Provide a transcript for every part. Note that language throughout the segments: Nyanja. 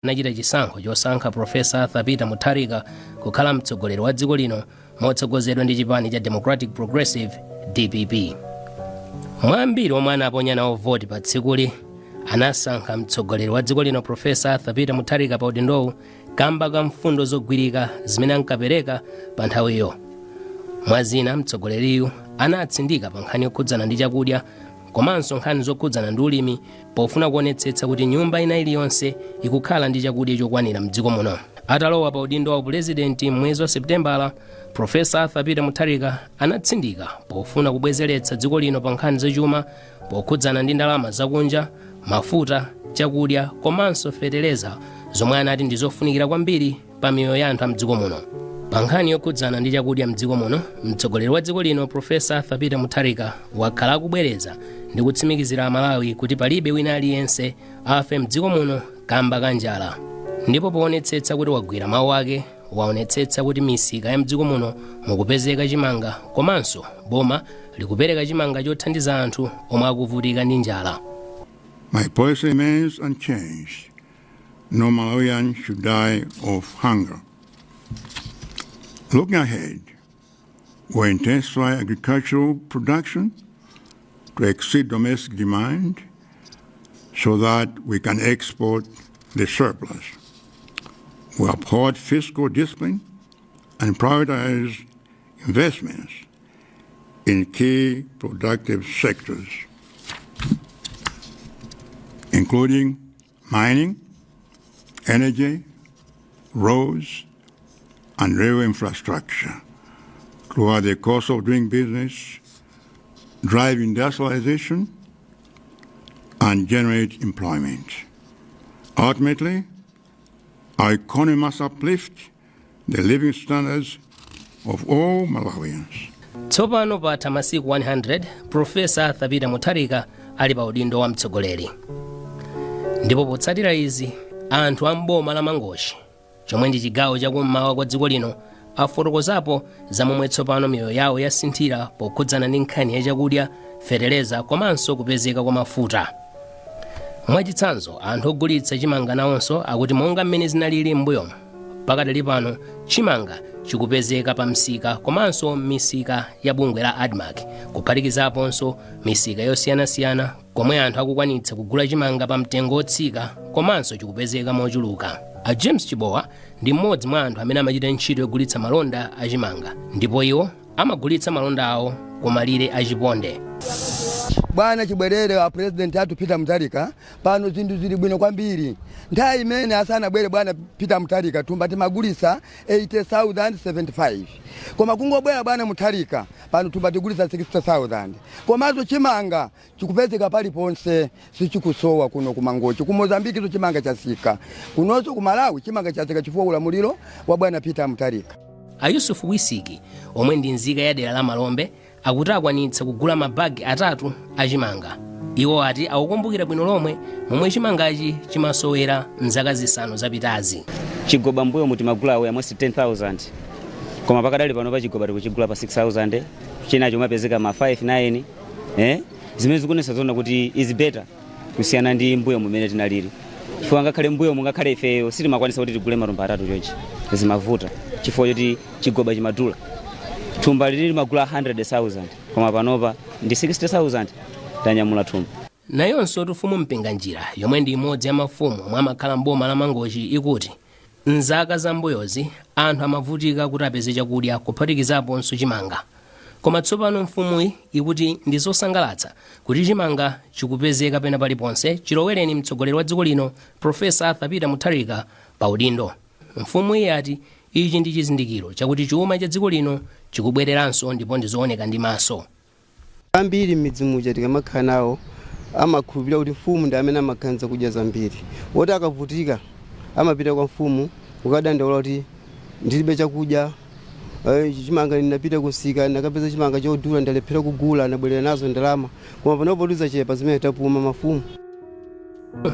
anachita chisankho chosankha Profesa Arthur Peter Mutharika kukhala mtsogoleri wa dziko lino motsogozedwa ndi chipani cha Democratic Progressive DPP. Mwambiri omwe anaponya nawo voti pa tsikuli anasankha mtsogoleri wa dziko lino Profesa Arthur Peter Mutharika pa udindowu kamba ka mfundo zogwirika zimene ankapereka pa nthawiyo. Mwazina mtsogoleriyu anatsindika pa nkhani yokhudzana ndi chakudya komanso nkhani zokhudzana ndi ulimi pofuna kuonetsetsa kuti nyumba ina iliyonse ikukhala ndi chakudya chokwanira mdziko muno. Atalowa pa udindo wa purezidenti mwezi wa Seputembala, Profesa Arthur Peter Mutharika anatsindika pofuna kubwezeretsa dziko lino pa nkhani zachuma pokhudzana ndi ndalama zakunja, mafuta, chakudya komanso feteleza zomwe anati ndi zofunikira kwambiri pa miyoyo ya anthu a mdziko muno. Pa nkhani yokhudzana ndi chakudya mdziko muno, mtsogoleri wa dziko lino Profesa Arthur Peter Mutharika wakhala akubwereza ndi kutsimikizira Amalawi kuti palibe wina aliyense afe mdziko muno kamba ka njala. Ndipo poonetsetsa kuti wagwira mawu ake, waonetsetsa kuti misika ya mdziko muno mukupezeka chimanga komanso boma likupereka chimanga chothandiza anthu omwe akuvutika ndi njala. My policy remains unchanged. No Malawian should die of hunger. Looking ahead, we intensify agricultural production to exceed domestic demand so that we can export the surplus. We uphold fiscal discipline and prioritize investments in key productive sectors, including mining, energy, roads, and rail infrastructure, to lower the cost of doing business, drive industrialization, and generate employment. Ultimately, our economy must uplift the living standards of all Malawians. Tsopano patha masiku 100, Profesa Arthur Peter Mutharika ali pa udindo wa mtsogoleri. Ndipo potsatira izi, anthu a mboma la Mangochi, chomwe ndi chigawo chakummawa kwa dziko lino, afotokozapo za momwe tsopano miyoyo yawo yasinthira pokhudzana ndi nkhani ya chakudya, feteleza komanso kupezeka kwa mafuta. Mwachitsanzo, anthu ogulitsa chimanga nawonso akuti monga mmene zinalili m'mbuyomo, pakadali pano chimanga chikupezeka pa msika komanso misika ya bungwe la ADMAC, kuphatikizaponso misika yosiyanasiyana komwe anthu akukwanitsa kugula chimanga pa mtengo otsika komanso chikupezeka mochuluka. A James Chibowa ndi mmodzi mwa anthu amene amachita ntchito yogulitsa malonda a chimanga, ndipo iwo amagulitsa malonda awo kumalire a Chiponde. Bwana chibwerere wa president athu Peter Mutharika pano zinthu zili bwino kwambiri. Nthawi imene asana bwere bwana Peter Mutharika tumbati magulisa 80,075. Koma kungobwera bwana Mutharika pano tumbati gulisa 60,000. Komanso chimanga chikupezeka pali ponse sichikusowa kuno ku Mangochi. Ku Mozambique so chimanga chasika. Kunonso ku Malawi chimanga chasika chifukwa ulamuliro wa bwana Peter Mutharika. A Yusuf Wisiki omwe ndi nzika ya dera la Malombe akuti akwanitsa kugula mabagi 3 a chimanga. Iwo ati akukumbukira bwino lomwe momwe chimangachi chimasowera mzaka zisanu zapitazi. Chigoba mbuyo muti magula awo yamwesi 10,000. Koma pakadali pano pa chigoba tikuchigula pa 6,000. China chomwe apezeka ma 5,9. Zimene zikunesa zona kuti is better kusiyana ndi mbuyo mumene tinaliri. Chifukwa ngakhale mbuyo mungakhale ifeyo sitimakwanisa kuti tigule matumba 3 chonchi. Zimavuta. Chifukwa choti chigoba chimadula. Thumba lili magula 100,000 koma panopa ndi 60,000 tanyamula thumba. Nayonso tufumu mpinga njira yomwe ndi imodzi ya mafumu omwe amakhala mboma la Mangochi ikuti nzaka zambuyozi anthu amavutika kuti apeze chakudya kuphatikizaponso chimanga. Koma tsopano mfumuyi ikuti ndi zosangalatsa kuti chimanga chikupezeka pena paliponse chilowereni mtsogoleri wa dziko lino Profesa Arthur Peter Mutharika pa udindo. Mfumuyi ati ichi ndi chizindikiro chakuti chuma cha dziko lino chikubwereranso ndipo ndizooneka ndi maso. Ambiri midzimuja tikamakhala nawo amakhulupirira kuti mfumu ndi amene amakhanza kudya zambiri. Woti akavutika amapita kwa mfumu ukadandaula kuti ndilibe chakudya, chimanga ndinapita kusika nakapeza chimanga chodula ndalephera kugula nabwerera nazo ndalama. Koma panopo tizachepa zimene tapuma mafumu.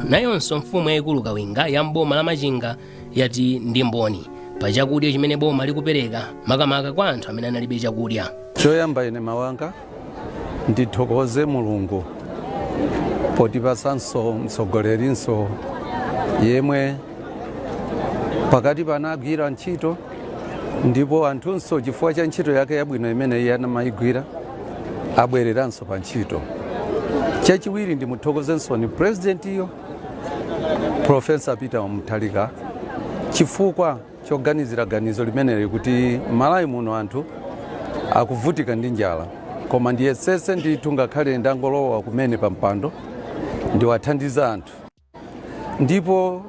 Nayonso mfumu yayikulu Kawinga ya mboma la Machinga yati ndi mboni pa chakudya chimene boma likupereka makamaka kwa anthu amene analibe chakudya. Choyamba ine mawanga ndithokoze Mulungu potipasanso mtsogolerinso yemwe pakati panagwira ntchito ndipo anthunso chifukwa cha ntchito yake yabwino imene iye anamayigwira abwereranso pa ntchito. Chachiwiri ndimuthokozenso ni president iyo Profesa Peter Mutharika chifukwa choganizira ganizo limeneli kuti Malawi muno anthu akuvutika ndi njala, koma ndiyesese ndithu ngakhale ndangolowa kumene pa mpando ndiwathandiza anthu, ndipo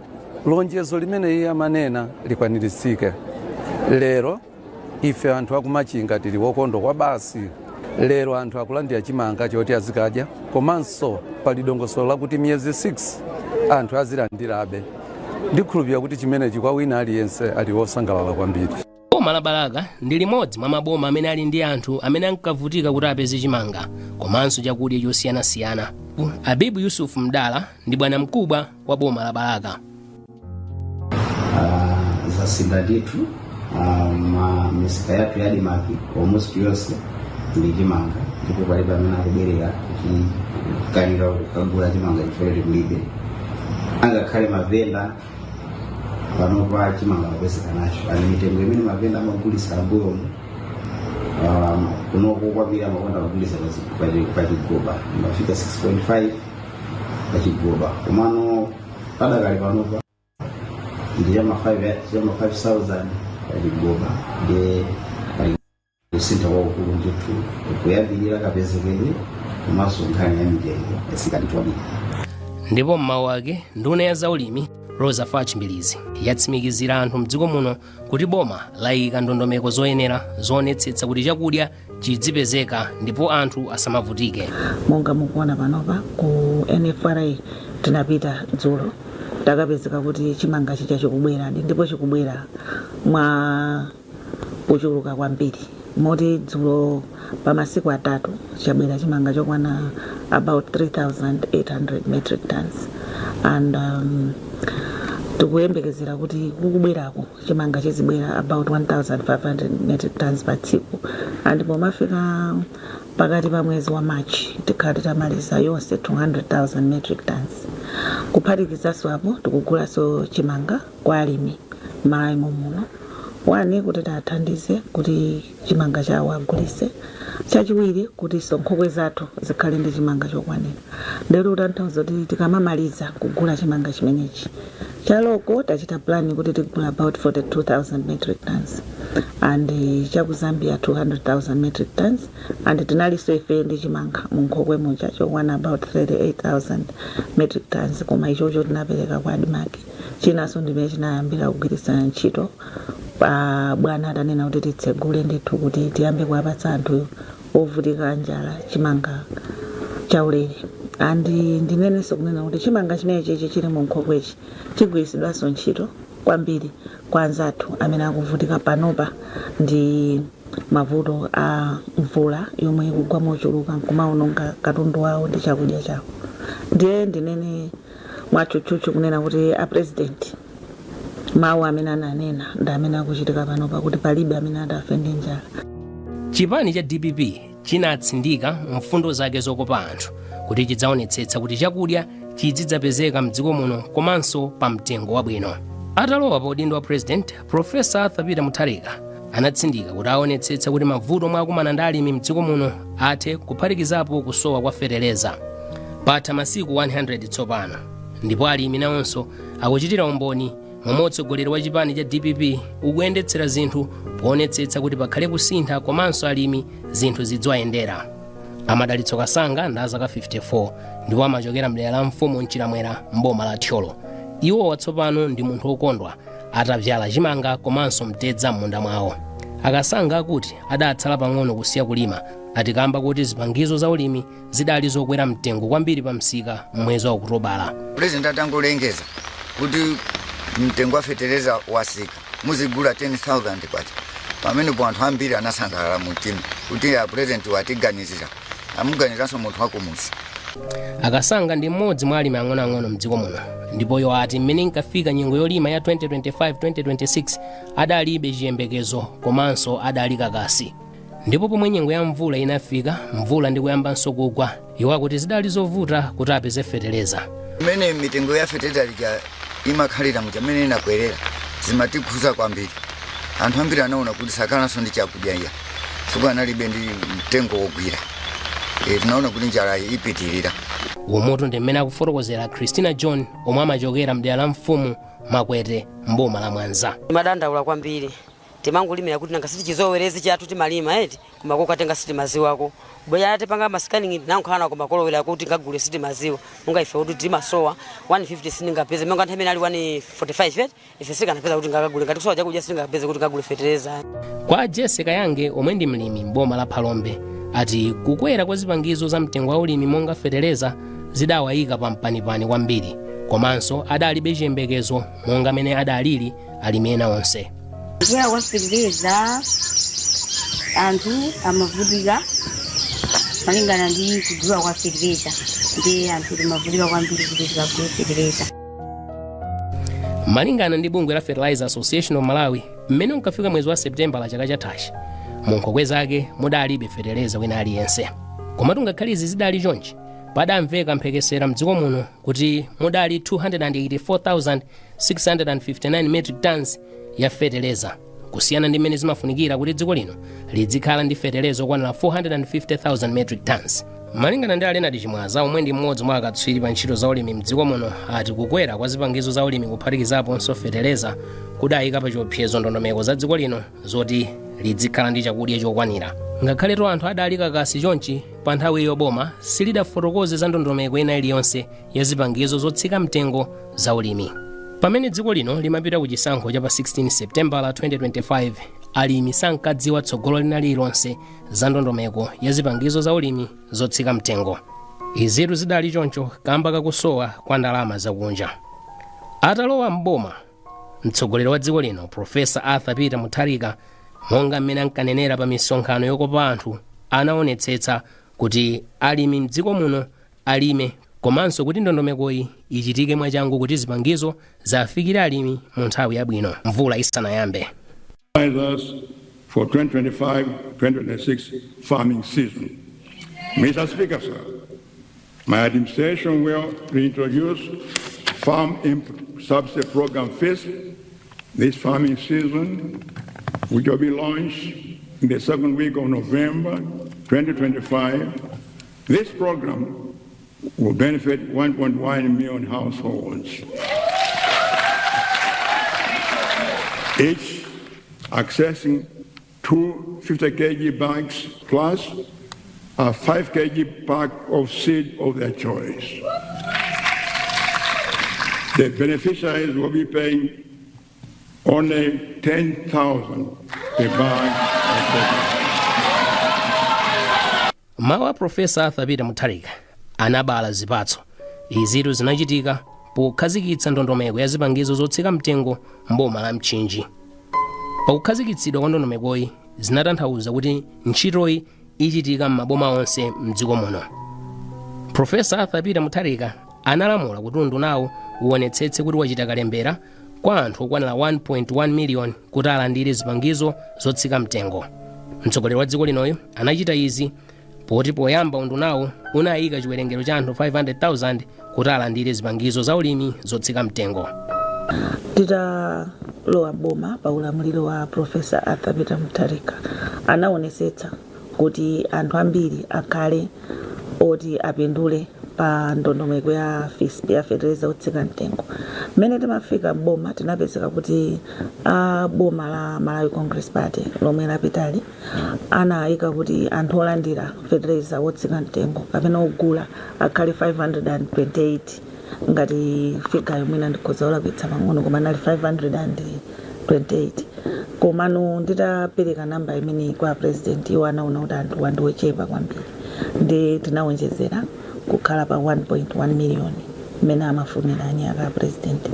lonjezo limene iye amanena likwaniritsidwe. Lero ife anthu akumachinga tili wokondwa kwa basi. Lero anthu akulandira chimanga choti azikadya, komanso pali dongosolo lakuti miyezi 6 anthu azilandirabe. Ndikhulupirira kuti chimenechi kwa wina aliyense ali wosangalala kwambiri. Boma la Balaka ndi limodzi mwa maboma amene ali ndi anthu amene ankavutika kuti apeze chimanga komanso chakudya chosiyanasiyana. Abibu Yusuf Mdala ndi bwana mkubwa wa boma la Balaka. Zasinda ditu misika yatu yadi maki almost yose ndi chimanga, ndipo palibe amene akubereka kuti kanira kugula chimanga chifukwa kulibe. Angakhale mavenda panopa chimanga mapeseka nacho ali mitengo imene mavenda amagulisa ambuyo kunoko kwambiri amakonda kugulisa pachigoba mafika 6.5 pachigoba, komano padakali panopa ndi yama 5,000 pachigoba ndi kusinta waukulu ndithu kuyambirira kapezekedwe komanso nkhani ya mitengo yasikalitwadi. Ndipo mmawu ake nduna ya zaulimi Rosa Fachimbilizi yatsimikizira anthu mdziko muno kuti boma layika ndondomeko zoyenera zoonetsetsa kuti chakudya chidzipezeka ndipo anthu asamavutike. Monga mukuona panopa ku NFRA tinapita dzulo takapezeka kuti chimanga chicha chikubwera ndipo chikubwera mwa kuchuluka kwambiri. Moti dzulo pa masiku atatu chabwera chimanga chokwana about 3,800 metric tons, and tikuyembekezera kuti kukubwerako chimanga chizibwera about 1,500 metric tons pa tsiku, and pomafika pakati pa mwezi wa March tikhala tamaliza yonse 200,000 metric tons. Kuphatikizaso apo tikugulaso chimanga kwa alimi Malawi muno. Wani kuti tathandize kuti chimanga chawo agulise. Chachiwiri kuti nkhokwe zathu zikhale ndi chimanga chokwanira. Lero tanthauza kuti tikamamaliza kugula chimanga chimenechi chaloko tachita plan kuti tigula about 42,000 metric tons, and chaku Zambia 200,000 metric tons, and tinaliso ife ndi chimanga munkhokwe mucha chokwana about 38,000 metric tons, koma ichocho tinapereka kwa adimaki. Chinaso ndimene chinayambira kugwirisana ntchito bwana atanena kuti titsegule ndithu kuti tiyambe kuwapatsa anthu ovutika njala chimanga chaulere. Andi ndinenenso kunena kuti chimanga chimenechi chili mu nkhokwechi chigwiritsidwanso ntchito kwambiri kwa anzathu amene akuvutika panopa ndi mavuto a mvula yomwe ikugwa mochuluka nkumaononga katundu wawo ndi chakudya chawo. Ndiye ndinene mwachuchuchu kunena kuti a president mawu amene ananena ndi amene akuchitika panopa kuti palibe amene adafe ndi njala. Chipani cha DPP chinatsindika mfundo zake zokopa anthu kuti chidzaonetsetsa kuti chakudya chidzidzapezeka mdziko muno komanso pa mtengo wabwino. Atalowa pa udindo wa president, Profesa Peter Mutharika anatsindika kuti aonetsetsa kuti mavuto omwe akumana ndi alimi mdziko muno athe kuphatikizapo kusowa kwa feteleza. Patha masiku 100 tsopano ndipo alimi nawonso akuchitira umboni momwe utsogoleri wa chipani cha DPP ukuyendetsera zinthu poonetsetsa kuti pakhale kusintha komanso alimi zinthu zidziwayendera. Amadalitso Kasanga ndi azaka 54 ndipo amachokera mdera la Mfumu Mchilamwera mboma la Thyolo. Iwo watsopano ndi munthu wokondwa atavyala chimanga komanso mtedza m'munda mwawo. Akasanga akuti adatsala pang'ono kusiya kulima atikamba kuti zipangizo za ulimi zidali zokwera mtengo kwambiri pa msika mwezi wa Okutobala. President atangolengeza kuti mtengo wa feteleza wasika muzigula 10,000 kwacha. Pamene anthu ambiri anasangalala mtima kuti ya president watiganizira amuganiranso munthu wako musi. Akasanga ndi mmodzi mwa alimi ang'onoang'ono mdziko muno ndipo yo ati mmene inkafika nyengo yolima ya 2025-2026 adalibe chiyembekezo komanso adali kakasi. Ndipo pomwe nyengo ya mvula inafika, mvula ndi kuyambanso kugwa, iwo akuti zidali zovuta kuti apeze feteleza. Mmene mitengo ya feteleza imakhalira mucha mmene inakwerera zimatikhuza kwambiri. Anthu ambiri anaona kuti sakhalanso ndi chakudya iya chifukwa analibe ndi mtengo wogwira. Tinaona kuti njala ipitirira. Umoto ndi mmene akufotokozera Christina John omwe amachokera mdera la Mfumu Makwete mboma la Mwanza. Madandaula kwambiri timangulimira kuti nanga siti chizowerezi chathu timalima eti kumako katenga siti maziwako bweya atipanga mascanning nankhala kwa makolowera kuti ngagule siti maziwa munga ife kuti timasowa 150 siningapeze munga nthemene ali 145 ife sikanapeza kuti ngagule ngati kusowa chakudya singapeze kuti ngagule fertilizer. Kwa Jessica Yange omwe ndi mlimi mboma la Phalombe ati kukwera kwa zipangizo za mtengo wa ulimi monga fertilizer zidawayika pa mpanipani kwambiri komanso adalibe chiyembekezo monga mene adalili alimi ena onse. Kukwera kwa fertilizer anthu amavutika malingana ndi kugula kwa fertilizer ndi anthu timavutika kwambiri kuti tikagule fertilizer. Malingana ndi bungwe la Fertilizer Association of Malawi mmene unkafika mwezi wa Septemba la chaka chathachi munkhokwe zake mudalibe fertilizer wina aliyense. Komatu ngakhale izi zidali chonchi padamveka mphekesera mdziko muno kuti mudali 284,659 metric tons ya fertilizer kusiyana ndi mmene zimafunikira kuti dziko lino lidzikhala ndi fertilizer okwanira 450,000 metric tons. Malingana ndi Leonard Chimwaza omwe ndi mmodzi mwa akatswiri pa ntchito za ulimi mdziko muno ati kukwera kwa zipangizo za ulimi kuphatikizaponso fertilizer kudayika pa chiopsezo ndondomeko za dziko lino zoti lidzikhala ndi chakudya chokwanira. Ngakhaleto anthu adali kakasi chonchi pa nthawi yoboma silidafotokoze za ndondomeko ina iliyonse ya zipangizo zotsika mtengo za ulimi. Pamene dziko lino limapita ku chisankho cha pa 16 Septemba la 2025 alimi sankadziwa tsogolo lina lilonse za ndondomeko ya zipangizo za ulimi zotsika mtengo. Izitu zidali choncho kamba kakusowa kwa ndalama zakunja. Atalowa mboma mtsogoleri wa dziko lino Profesa Arthur Peter Mutharika monga mmene ankanenera pa misonkhano yokopa anthu anaonetsetsa kuti alimi mdziko muno alime komanso kuti ndondomekoyi ichitike mwachangu kuti zipangizo zafikire alimi mu nthawi yabwino mvula isanayambe. For 2025-2026 farming season. Mr. Speaker, sir, my administration will reintroduce Farm Subsidy Program first this farming season, which will be launched in the second week of November 2025. This program will benefit 1.1 million households, each accessing 2 50 kg bags plus a 5 kg pack of seed of their choice. The beneficiaries will be paying only 10,000 per bag of seed. Mawa Profesa Arthur Peter Mutharika anabala zipatso. Izitu zinachitika pokhazikitsa ndondomeko ya zipangizo zotsika mtengo mboma la Mchinji. Pakukhazikitsidwa kwa ndondomekoyi zinatanthauza kuti ntchitoyi ichitika m'maboma onse mdziko muno. Profesa Arthur Peter Mutharika analamula kuti undunawo uonetsetse kuti wachita kalembera kwa anthu okwanira 1.1 million kuti alandire zipangizo zotsika mtengo. Mtsogoleri wa dziko linoyo anachita izi poti poyamba undunawo unayika chiwerengero cha anthu 500,000 kuti alandire zipangizo za ulimi zotsika mtengo. Titalowa boma pa ulamuliro wa Profesa Arthur Peter Mutharika anaonetsetsa kuti anthu ambiri akhale oti apindule pa ndondomeko ya FISP ya fertilizer zotsika mtengo. Mmene timafika boma tinapezeka kuti boma la Malawi Congress Party lomwe lapitali anayika kuti anthu olandira fertilizer zotsika mtengo kapena ogula akhale 528 ngati fika yomwe ndikhoza kulapitsa pang'ono koma nali 528 komano nditapereka namba imene kwa president iwo anaona kuti anthu wandiwechepa kwambiri ndi tinawonjezera kukhala pa 1.1 million mmene amafunira anyaka president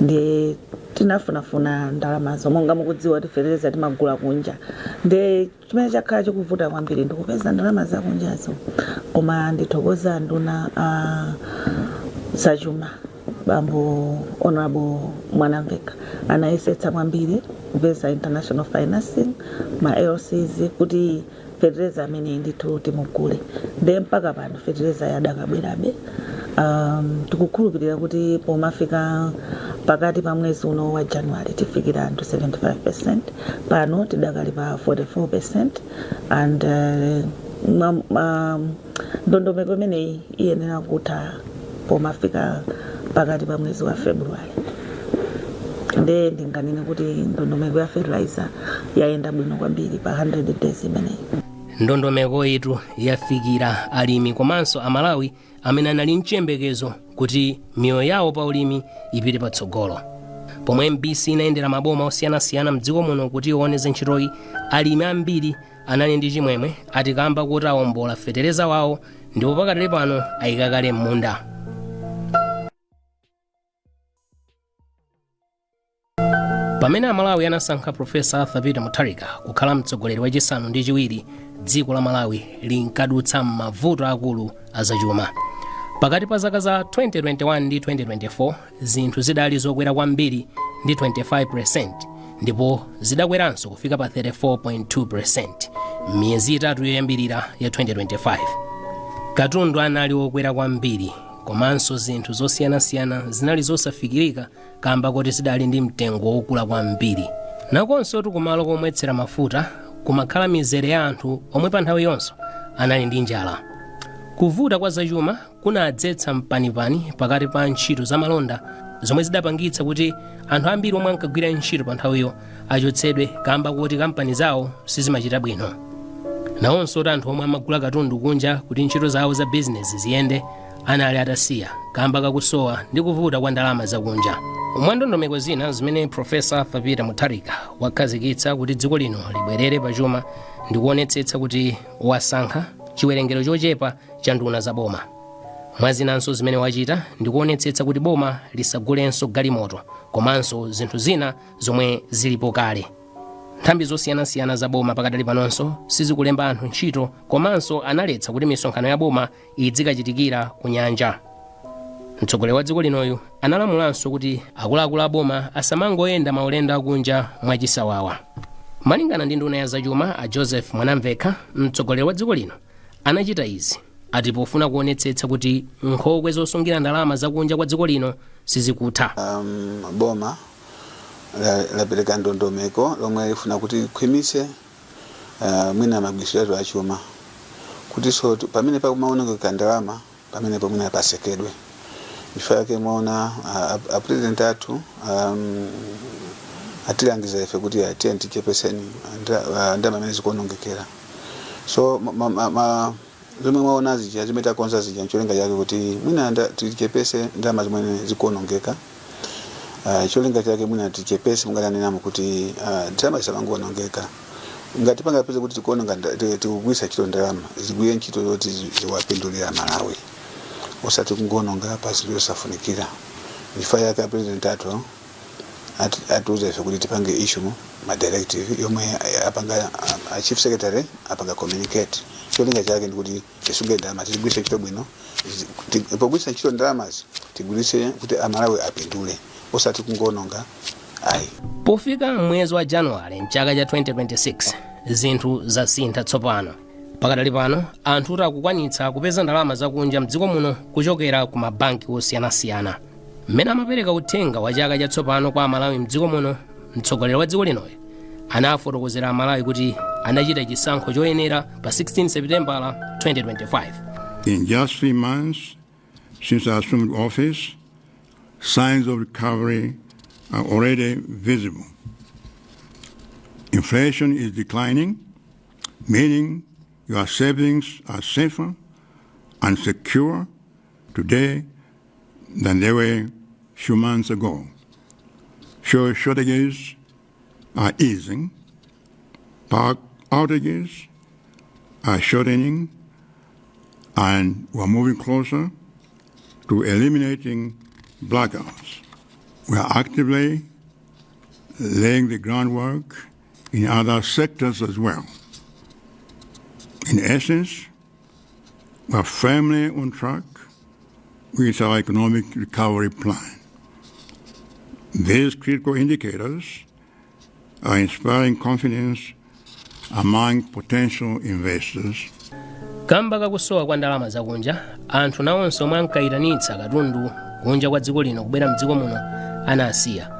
ndi tinafunafuna ndalamazo monga mukudziwa kuti fertilizer timagula kunja ndi chimene chakhala chikuvuta kwambiri ndikupeza ndalama zakunjazo koma ndithokoza nduna Sajuma Bambo Honorable Mwanamveka anayesetsa kwambiri kupeza international financing ma LCs kuti fertilizer amene ndithu timugule ndi mpaka pano fertilizer yadakabwerabe. Tikukhulupirira kuti pomafika pakati pa mwezi uno wa January tifikira anthu 75%, pano tidakali pa 44%, and ndondomeko imeneyi iyenera kutha pomafika pakati pa mwezi wa February. Nde ndinganene kuti ndondomeko ya fertilizer yaenda bwino kwambiri pa 100 days imeneyi. Ndondomeko itu yafikira alimi komanso amalawi amene anali mchiyembekezo kuti miyoyo yawo pa ulimi ipite patsogolo. Pomwe MBC inayendera maboma osiyanasiyana mdziko muno kuti iwoneze ntchitoyi, alimi ambiri anali ndi chimwemwe atikamba kuti awombola fetereza wawo ndipo pakatali pano ayikakale m'munda. Pamene amalawi anasankha Profesa Thabita Mutharika kukhala mtsogoleri wachisanu ndi chiwiri, dziko la Malawi linkadutsa mavuto akulu azachuma. Pakati pa zaka za 2021 ndi 2024 zinthu zidali zokwera kwambiri ndi 25%, ndipo zidakweranso kufika pa 34.2% miyezi itatu yoyambirira ya 2025. Katundu anali wokwera kwambiri, komanso zinthu zosiyanasiyana zinali zosafikirika kamba kuti zidali ndi mtengo wokula kwambiri. Nakonso kumalo komwetsera mafuta kumakhala mizere ya anthu omwe pa nthawi yonso anali ndi njala. Kuvuta kwa zachuma kunadzetsa mpanipani pakati pa ntchito za malonda zomwe zidapangitsa kuti anthu ambiri omwe ankagwira ntchito pa nthawiyo achotsedwe kamba kuti kampani zawo sizimachita bwino. Nawonso anthu omwe amagula katundu kunja kuti ntchito zawo za business ziyende anali atasiya kamba kakusowa ndi kuvuta kwa ndalama zakunja. Mwandondomeko zina zimene Profesa Thabita Mutharika wakhazikitsa kuti dziko lino libwerere pachuma ndi kuonetsetsa kuti wasankha chiwerengero chochepa cha nduna za boma. Mwazinanso zimene wachita ndi kuonetsetsa kuti boma lisagulenso galimoto komanso zinthu zina zomwe zilipo kale. Nthambi zosiyanasiyana za boma pakadali panonso sizikulemba anthu ntchito, komanso analetsa kuti misonkhano ya boma idzikachitikira ku nyanja. Mtsogoleri wa dziko linoyu analamulanso kuti akuluakulu a boma asamangoyenda maulendo akunja mwachisawawa. Malingana ndi nduna ya zachuma a Joseph Mwanamveka, mtsogoleri wa dziko lino anachita izi ati pofuna kuonetsetsa kuti nkhokwe zosungira ndalama zakunja kwa dziko lino sizikutha. Boma lapereka ndondomeko lomwe lifuna kuti likhwimitse mwina magwiriziro achuma kuti so pamene pakumaoneka ndalama pamene pomwe pasekedwe. Chifukwa chake mwaona a president athu atilangiza ife kuti tichepeseni ndalama amene zikuonongekera. So zomwe mwaona zija zimene takonza zija ncholinga chake kuti mwina tichepese ndalama zimene zikuonongeka. Cholinga chake mwina tichepese munganenamo kuti ndalama zisamangoonongeka. Ngati pangapeza kuti tikuononga tikugwisa ntchito ndalama zigwire ntchito zoti ziwapindulira Malawi osati kungononga pasi yosafunikira. Chifukwa chake president athu atiuza ife kuti tipange issue ma directive yomwe apanga chief secretary apanga communicate. Cholinga chake ndikuti tisunge ndalama tigwise ntchito bwino, pogwisa ntchito ndalama tigwirise kuti Amalawi apindule osati kungononga ayi. Pofika mwezi wa January mchaka cha 2026 zinthu zasintha tsopano. Pakadali pano anthu akukwanitsa kupeza ndalama zakunja mdziko muno kuchokera ku mabanki osiyanasiyana. Mmene amapereka uthenga wa chaka chatsopano kwa Amalawi mdziko muno, mtsogoleri wa dziko linoyo anafotokozera Amalawi kuti anachita chisankho choyenera pa 16 September 2025. In just 3 months since I assumed office, signs of recovery are already visible. Inflation is declining, meaning your savings are safer and secure today than they were a few months ago. Fuel shortages are easing, power outages are shortening, and we're moving closer to eliminating blackouts. We are actively laying the groundwork in other sectors as well. In essence, we are firmly on track with our economic recovery plan. These critical indicators are inspiring confidence among potential investors. Kamba kakusowa kwa ndalama zakunja, anthu nawonso omwe ankayitanitsa katundu kunja kwa dziko lino kubwera mdziko muno anasiya,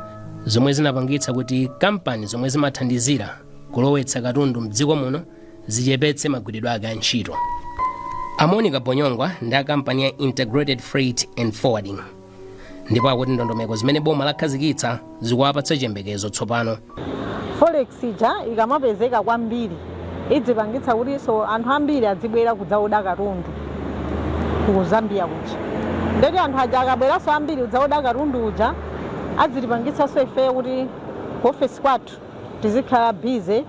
zomwe zinapangitsa kuti kampani zomwe zimathandizira kulowetsa katundu mdziko muno zichepetse magwiridwe ake a ntchito. Monica Bonyongwa ndi kampani ya Integrated Freight and Forwarding, ndipo akuti ndondomeko zimene boma lakhazikitsa zikuwapatsa chiyembekezo tsopano. Forex ija ikamapezeka kwambiri idzipangitsa kuti anthu ambiri adzibwera kudzaoda katundu ku Zambia kuja. Ndeti anthu aja akabweranso ambiri kudzaoda katundu uja adzitipangitsanso ife kuti ofesi kwathu tizikhala busy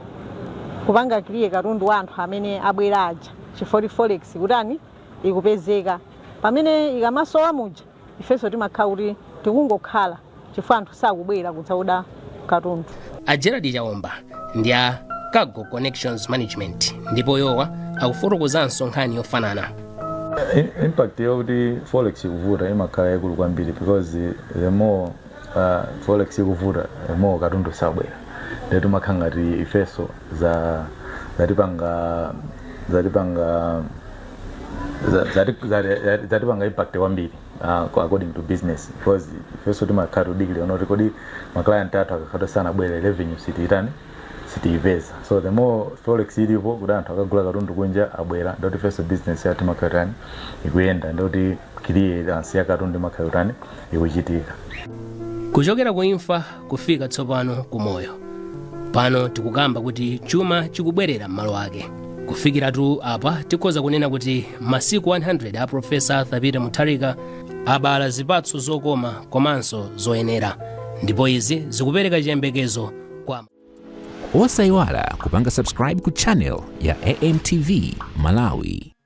kupanga kliye katundu wa anthu amene abwera aja chifukwa forex kutani ikupezeka. Pamene ikamasowa muja ifenso timakhala kuti tikungokhala chifukwa anthu sakubwera kudzaoda katundu. Gerald Chaomba ndi a Cargo Connections Management, ndipo yowa akufotokozanso nkhani yofanana. Impact yokuti forex ikuvuta imakhala yaikulu kwambiri because the more forex ikuvuta the more katundu sabwera. Ndetu makhala ngati ifeso zatipanga impact kwambiri according to business, because ifeso timakhala tudikile unoti kodi maclient athu akakhala sanabwere revenue sitiyipeza. So the more forex ilipo kuti anthu akagula katundu kunja abwera, ndoti ifeso business yathu imakhala ikuyenda, ndoti clearance ya katundu imakhala ikuchitika. Kuchokera ku imfa kufika tsopano kumoyo, pano tikukamba kuti chuma chikubwerera m'malo ake. Kufikiratu apa tikhoza kunena kuti masiku 100 a Profesa Thabita Mutharika abala zipatso zokoma komanso zoyenera, ndipo izi zikupereka chiyembekezo kwa Osayiwala kupanga subscribe ku channel ya AMTV Malawi.